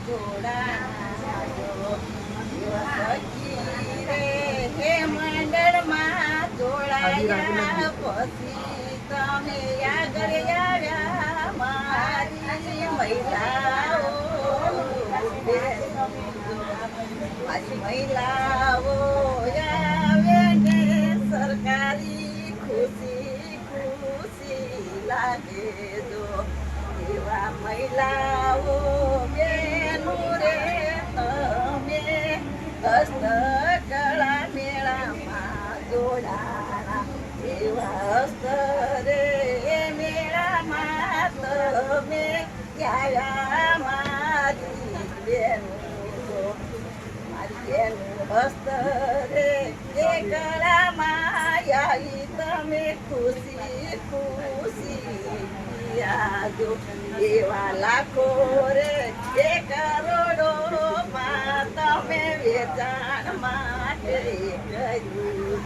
જોડાજો સખી રે હે મંડળમાં જોડાયા પછી તમે આગળ આવ્યા મારી મહિલાઓ મારી મહિલાઓ આવે ને સરકારી ખુશી ખુશી લાગે જો એવા મહિલાઓ બેનું રે તમે હસ્તકળા મેળામાં જોડાણા એવા હસ્તરે મેળામાં તમે આવ્યા મારી બેનું મારી બેનું હસ્તરે એ ગળામાં આવી તમે ખુશી ખુશી યાદો એવા લાખો રે એ કરોડો માં તમે વેચાણ માટે કર્યું